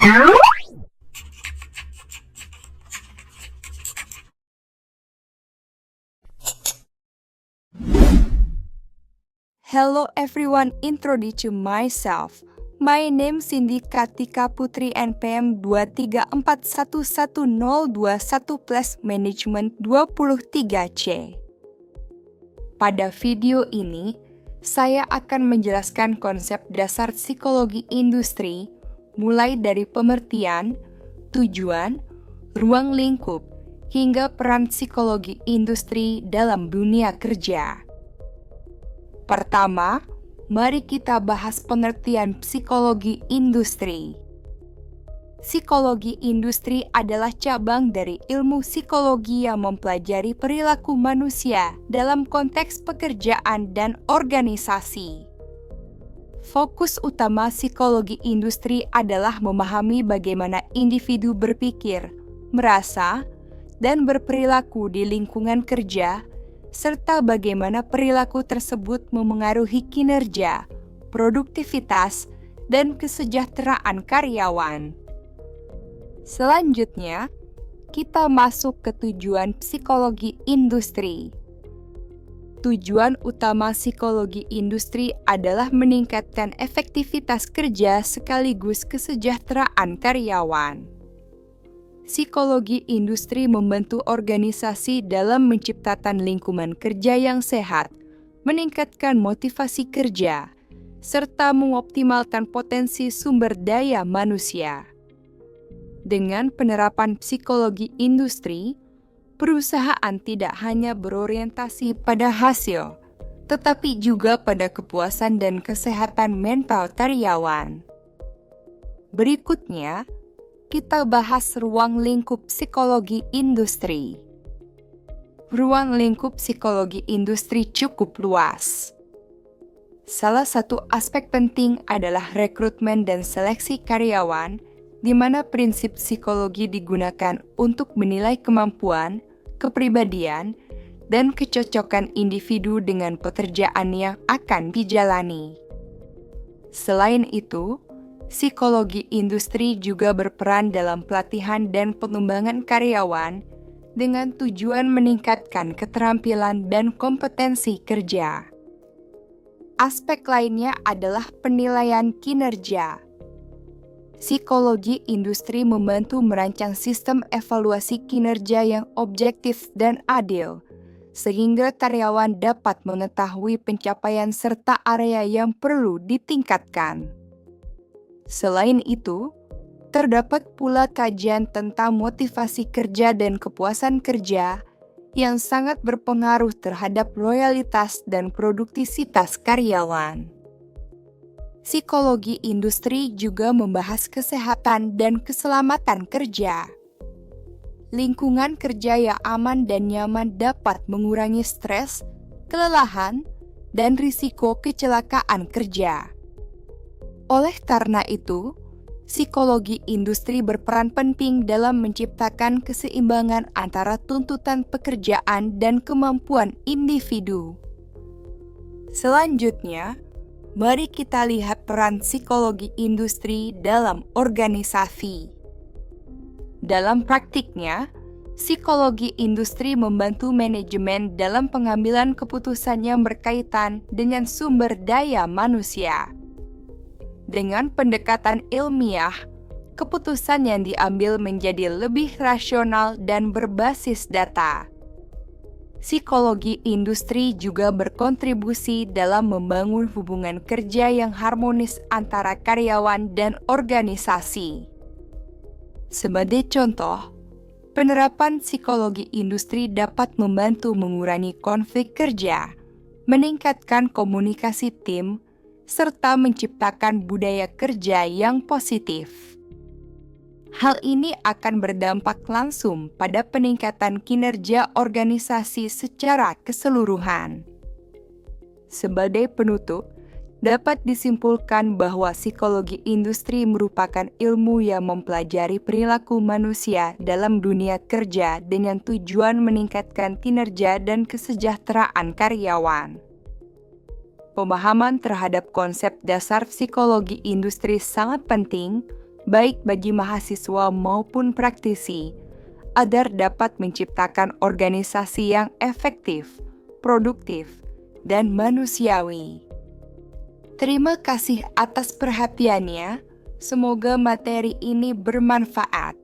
Hello everyone, introduce myself. My name Cindy Kartika Putri NPM 2341101 plus Management 23C. Pada video ini, saya akan menjelaskan konsep dasar psikologi industri, mulai dari pengertian, tujuan, ruang lingkup, hingga peran psikologi industri dalam dunia kerja. Pertama, mari kita bahas pengertian psikologi industri. Psikologi industri adalah cabang dari ilmu psikologi yang mempelajari perilaku manusia dalam konteks pekerjaan dan organisasi. Fokus utama psikologi industri adalah memahami bagaimana individu berpikir, merasa, dan berperilaku di lingkungan kerja, serta bagaimana perilaku tersebut memengaruhi kinerja, produktivitas, dan kesejahteraan karyawan. Selanjutnya, kita masuk ke tujuan psikologi industri. Tujuan utama psikologi industri adalah meningkatkan efektivitas kerja sekaligus kesejahteraan karyawan. Psikologi industri membantu organisasi dalam menciptakan lingkungan kerja yang sehat, meningkatkan motivasi kerja, serta mengoptimalkan potensi sumber daya manusia. Dengan penerapan psikologi industri, perusahaan tidak hanya berorientasi pada hasil, tetapi juga pada kepuasan dan kesehatan mental karyawan. Berikutnya, kita bahas ruang lingkup psikologi industri. Ruang lingkup psikologi industri cukup luas. Salah satu aspek penting adalah rekrutmen dan seleksi karyawan, di mana prinsip psikologi digunakan untuk menilai kemampuan, kepribadian, dan kecocokan individu dengan pekerjaan yang akan dijalani. Selain itu, psikologi industri juga berperan dalam pelatihan dan pengembangan karyawan dengan tujuan meningkatkan keterampilan dan kompetensi kerja. Aspek lainnya adalah penilaian kinerja. Psikologi industri membantu merancang sistem evaluasi kinerja yang objektif dan adil, sehingga karyawan dapat mengetahui pencapaian serta area yang perlu ditingkatkan. Selain itu, terdapat pula kajian tentang motivasi kerja dan kepuasan kerja yang sangat berpengaruh terhadap loyalitas dan produktivitas karyawan. Psikologi industri juga membahas kesehatan dan keselamatan kerja. Lingkungan kerja yang aman dan nyaman dapat mengurangi stres, kelelahan, dan risiko kecelakaan kerja. Oleh karena itu, psikologi industri berperan penting dalam menciptakan keseimbangan antara tuntutan pekerjaan dan kemampuan individu. Selanjutnya, mari kita lihat peran psikologi industri dalam organisasi. Dalam praktiknya, psikologi industri membantu manajemen dalam pengambilan keputusan yang berkaitan dengan sumber daya manusia. Dengan pendekatan ilmiah, keputusan yang diambil menjadi lebih rasional dan berbasis data. Psikologi industri juga berkontribusi dalam membangun hubungan kerja yang harmonis antara karyawan dan organisasi. Sebagai contoh, penerapan psikologi industri dapat membantu mengurangi konflik kerja, meningkatkan komunikasi tim, serta menciptakan budaya kerja yang positif. Hal ini akan berdampak langsung pada peningkatan kinerja organisasi secara keseluruhan. Sebagai penutup, dapat disimpulkan bahwa psikologi industri merupakan ilmu yang mempelajari perilaku manusia dalam dunia kerja dengan tujuan meningkatkan kinerja dan kesejahteraan karyawan. Pemahaman terhadap konsep dasar psikologi industri sangat penting baik bagi mahasiswa maupun praktisi, agar dapat menciptakan organisasi yang efektif, produktif, dan manusiawi. Terima kasih atas perhatiannya. Semoga materi ini bermanfaat.